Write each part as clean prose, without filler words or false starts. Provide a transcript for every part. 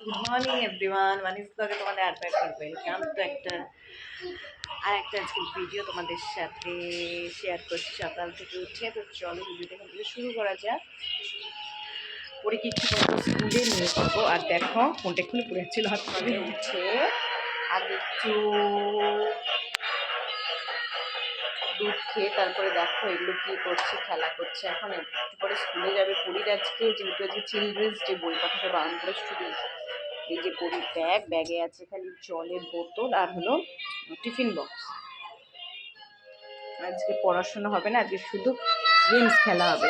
Good morning everyone, মানিস ব্লগে তোমাদের আরেকবার ওয়েলকাম টু একটা আজকের ভিডিও তোমাদের সাথে শেয়ার করছি সকাল থেকে উঠে। তো চলো ভিডিওটা এখান থেকে শুরু করা যাক। পরে কিছু স্কুলে নিয়ে যাবো। আর দেখো ফোনটা খুলে পড়ে যাচ্ছিল হাত থেকে উঠে আগে একটু দুধ খেয়ে তারপরে দেখো এগুলো কী করছে, খেলা করছে। এখন একটু পরে স্কুলে যাবে। পরীর আজকে যেহেতু আজকে চিলড্রেন্স ডে, বই পাঠাতে বারণ করে শুধু এই যে পরীর ব্যাগে আছে খালি জলের বোতল আর হলো টিফিন বক্স। আজকে পড়াশোনা হবে না, আজকে শুধু গেমস খেলা হবে।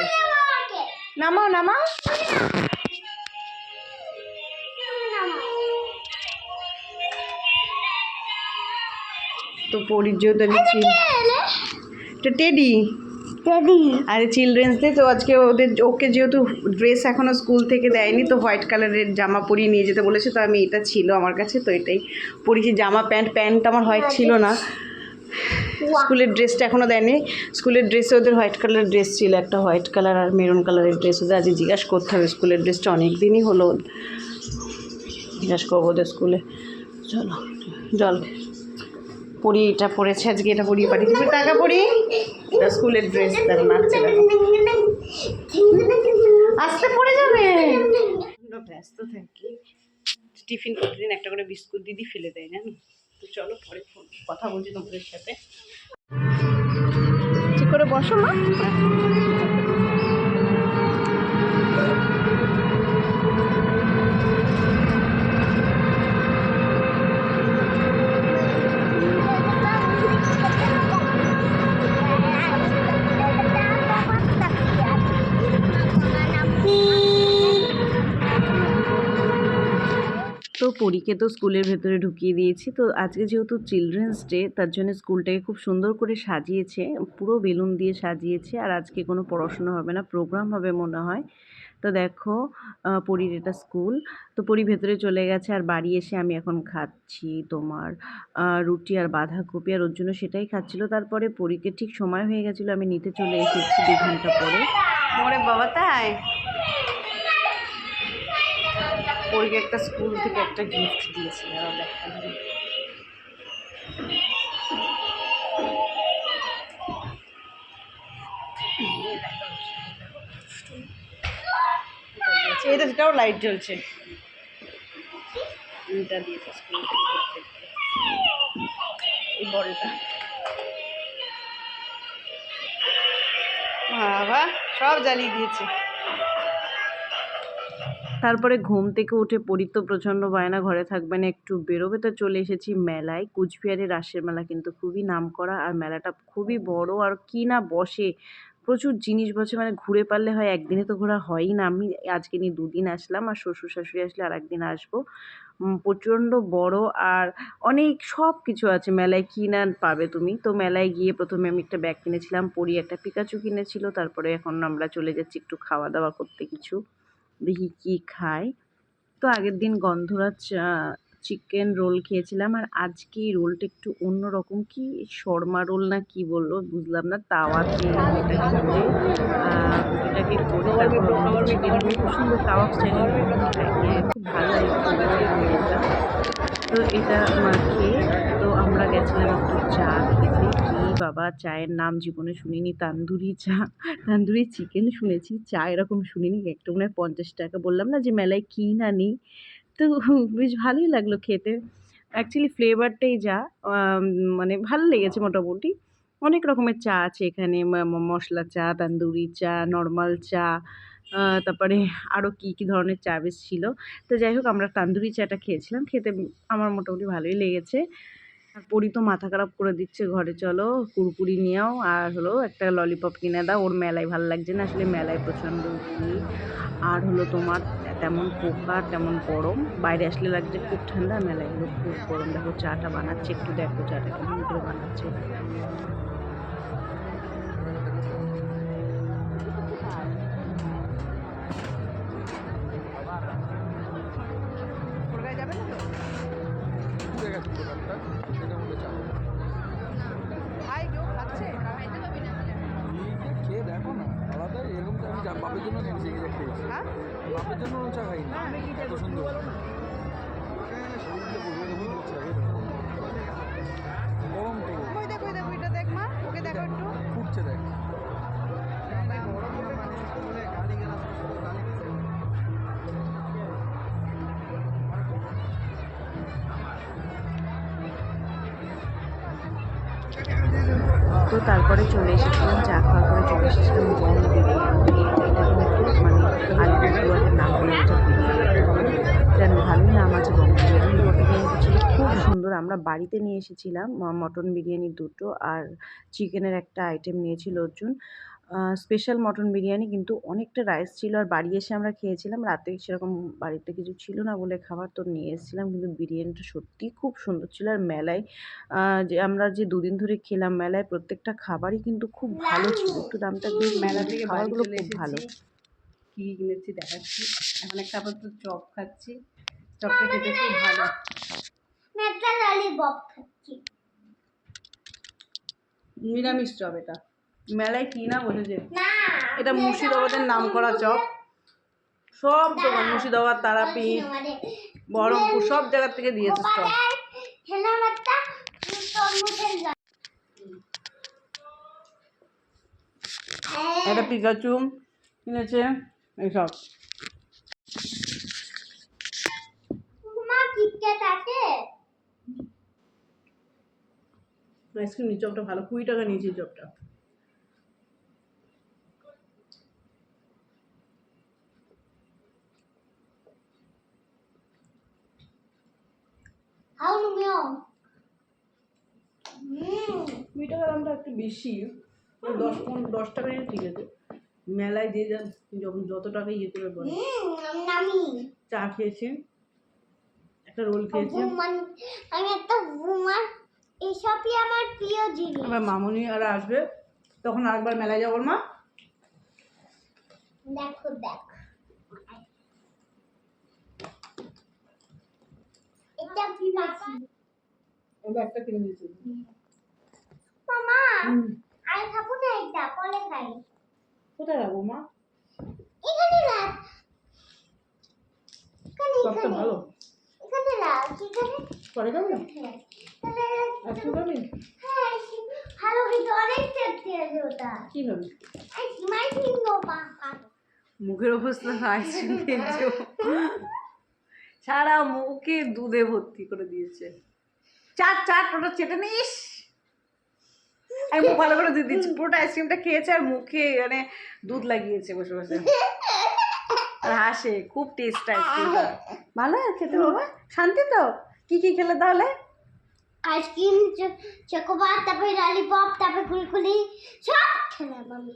নামাও নামাও। তো পরীর যেহেতু আমি টেডি আর চিলড্রেন্স ডে, তো আজকে ওকে যেহেতু ড্রেস এখনও স্কুল থেকে দেয়নি, তো হোয়াইট কালারের জামা পরিয়ে নিয়ে যেতে বলেছে। তো আমি এটা ছিল আমার কাছে, তো এটাই পরিয়েছি। জামা প্যান্ট আমার হোয়াইট ছিল না। স্কুলের ড্রেসটা এখনও দেয়নি। স্কুলের ড্রেসে ওদের হোয়াইট কালারের ড্রেস ছিল, একটা হোয়াইট কালার আর মেরুন কালারের ড্রেস। ওদের আজকে জিজ্ঞাসা করতে হবে, স্কুলের ড্রেসটা অনেক দিনই হলো, জিজ্ঞাসা করবো ওদের স্কুলে। চলো জল পরি, এটা পরেছে আজকে, এটা পরিয়ে পাঠিয়েছি। টাকা পরি, এটা স্কুলের ড্রেস। দেখো নাচছে, আসতে পড়ে যাবে। ব্যস্ত থাকি, টিফিন প্রতিদিন একটা করে বিস্কুট দিদি ফেলে দেয়, জানো তো। চলো পরে কথা বলছি তোমাদের সাথে। ঠিক করে বসো মা। তো পরীকে তো স্কুলের ভেতরে ঢুকিয়ে দিয়েছি। তো আজকে যেহেতু চিলড্রেন্স ডে, তার জন্য স্কুলটাকে খুব সুন্দর করে সাজিয়েছে, পুরো বেলুন দিয়ে সাজিয়েছে। আর আজকে কোনো পড়াশোনা হবে না, প্রোগ্রাম হবে মনে হয়। তো দেখো পরীর এটা স্কুল। তো পরী ভেতরে চলে গেছে। আর বাড়ি এসে আমি এখন খাচ্ছি তোমার রুটি আর বাঁধাকপি, আর ওর জন্য সেটাই খাচ্ছিল। তারপরে পরীকে ঠিক সময় হয়ে গেছিলো, আমি নিতে চলে এসেছি 2 ঘন্টা পরে। ওরে বাবা, তাই পরীকে একটা স্কুল থেকে একটা গিফট দিয়েছিল, দেখা এটা, সেটাও লাইট জ্বলছে। এটা দিয়েছে স্কুল থেকে, এই বলটা। বাবা সব জ্বালিয়ে দিয়েছে। তারপরে ঘুম থেকে উঠে পরী তো প্রচণ্ড বায়না, ঘরে থাকবে না, একটু বেরোবে। তো চলে এসেছি মেলায়। কুচবিহারের রাসের মেলা কিন্তু খুবই নামকরা, আর মেলাটা খুবই বড়। আর কি না বসে, প্রচুর জিনিস বসে, মানে ঘুরে পারলে হয়, একদিনে তো ঘোরা হয়ই না। আমি আজকে নিয়ে 2 দিন আসলাম, আর শ্বশুর শাশুড়ি আসলে আর একদিন আসবো। প্রচণ্ড বড়, আর অনেক সব কিছু আছে মেলায়, কি না পাবে তুমি। তো মেলায় গিয়ে প্রথমে আমি একটা ব্যাগ কিনেছিলাম, পরী একটা পিকাচু কিনেছিল। তারপরে এখন আমরা চলে যাচ্ছি একটু খাওয়া দাওয়া করতে, কিছু দেখি কি খাই। তো আগের দিন গন্ধরাজ চিকেন রোল খেয়েছিলাম, আর আজকে এই রোলটা একটু অন্যরকম, কি শর্মা রোল না কি বললো বুঝলাম না। তাওয়াতে এটাকে করে রুটিটাকে করে তারপর চিকেন রোল খুব সুন্দর তাওয়া স্টাইলে খুব ভালো লাগে রোলটা। তো এটা খেয়ে তো আমরা গেছিলাম একটু চা খেতে। কি বাবা, চায়ের নাম জীবনে শুনিনি। তান্দুরি চা, তান্দুরি চিকেন শুনেছি, চা এরকম শুনিনি। একটা মনে হয় 50 টাকা। বললাম না যে মেলায় কি না নেই। তো বেশ ভালোই লাগলো খেতে। অ্যাকচুয়ালি ফ্লেভারটাই যা, মানে ভালো লেগেছে মোটামুটি। অনেক রকমের চা আছে এখানে, মশলা চা, তান্দুরি চা, নর্মাল চা, তারপরে আরও কী কী ধরনের চা বেশ ছিল। তো যাই হোক, আমরা তান্দুরি চাটা খেয়েছিলাম, খেতে আমার মোটামুটি ভালোই লেগেছে। আর পরী তো মাথা খারাপ করে দিচ্ছে, ঘরে চলো কুরকুরি নিয়েও, আর হলো একটা ললিপপ কিনে দাও। ওর মেলায় ভালো লাগছে না, আসলে মেলায় প্রচণ্ড ভিড়, আর হলো তোমার তেমন পোকা, তেমন গরম। বাইরে আসলে লাগছে খুব ঠান্ডা, মেলায় হলো খুব গরম। দেখো চাটা বানাচ্ছে, একটু দেখো চাটা কেমন করে বানাচ্ছে। খেয়ে দেখো না, আলাদা এরকম। আমি বাপের জন্য খেয়েছি, বাপের জন্য চা খাই না, এত সুন্দর। পড়বে, দেখুন ফুটছে, গরম তো ওই দেখো এটা দেখ মা, ওকে দেখো একটু। ফুটছে দেখ। তো তারপরে চলে এসেছিলাম, চা খাওয়ার পরে চলে এসেছিলাম বম বিরিয়ানি। এটা কিন্তু মানে আলিপুরদুয়ারের নাম করে একটা বিরিয়ানি, এটা ভালোই নাম আছে বম বিরিয়ানি। মটন বিরিয়ানিটা ছিল খুব সুন্দর। আমরা বাড়িতে নিয়ে এসেছিলাম মটন বিরিয়ানি দুটো, আর চিকেনের একটা আইটেম নিয়েছিল অর্জুন। স্পেশাল মটন বিরিয়ানি, কিন্তু অনেকটা রাইস ছিল। আর বাড়ি এসে আমরা খেয়েছিলাম, রাতে সেরকম বাড়িতে কিছু ছিল না বলে খাবার তো নিয়ে এসেছিলাম, কিন্তু বিরিয়ানিটা সত্যিই খুব সুন্দর ছিল। আর মেলায় যে আমরা যে দুদিন ধরে খেলাম মেলায়, প্রত্যেকটা খাবারই কিন্তু খুব ভালো ছিল, একটু দামটা বেশি, মেলা কিন্তু থেকে বাড়ি খাবারগুলো চলে খুব ভালো। এসেছি, কি কিনেছি দেখাচ্ছি। এখন একটা আপাতত চপ খাচ্ছি, চপটা খেতে খুব ভালো। একটা ললিপপ খাচ্ছি। নিরামিষ চপ এটা, মেলায় কি না বসেছে। না, এটা মুর্শিদাবাদের নাম করা চপ, সব দোকান মুর্শিদাবাদ, তারাপীঠ, বহরমপুর সব জায়গা থেকে দিয়েছে স্টল। খেলাম একটা তরমুজের গাছ। একটা পিকাচু কিনেছে, এইসব। মা কিটক্যাট আছে? আইসক্রিম এই চপটা ভালো, 20 টাকা নিয়েছি এই চপটা। হাউ নুমিও 20 টাকা দামটা একটু বেশি, 10 টাকা নিয়ে ঠিক আছে। মেলায় যে যখন যত টাকা ইয়ে করে বলে। নামি চা খেয়েছি, একটা রোল খেয়েছি। আমি একটা ঘুমার, এইসবই আমার প্রিয় জিনিস। আবার মামুনি আর আসবে, তখন আরেকবার মেলায় যাবো মা। দেখো দেখ, এটা কি নাকি ওটা একটা কিনে দিয়েছি। মামা? আমি খাবো না, এটা পরে খাই। কোথায় রাখবো মা? এখানে রাখ, এখানে চপটা এখানে ভালো, এখানে রাখ, এখানে। পরে খাবো না? হ্যাঁ, তাহলে আজকে খাবি? হ্যাঁ, ভালো কিন্তু অনেক টেস্টি আছে ওটা। কি খাবি? মাই ফিঙ্গো পাপা। মুখের অবস্থা আইসক্রিম খেয়েছো, সারা মুখে দুধে ভর্তি করে দিয়েছে। চাট চাট, ওটা চেটে নিস। আমি মুখ ভালো করে দুধ দিচ্ছি, পুরোটা আইসক্রিমটা খেয়েছে আর মুখে মানে দুধ লাগিয়েছে বসে বসে, আর হাসে। খুব টেস্ট আইসক্রিমটা, ভালো খেতে বাবা। শান্তি তো? কি কি খেলে তাহলে? আইসক্রিম, চকোবার, তারপরে ললিপপ, তারপরে কুলকুলি সব খেলাম আমি।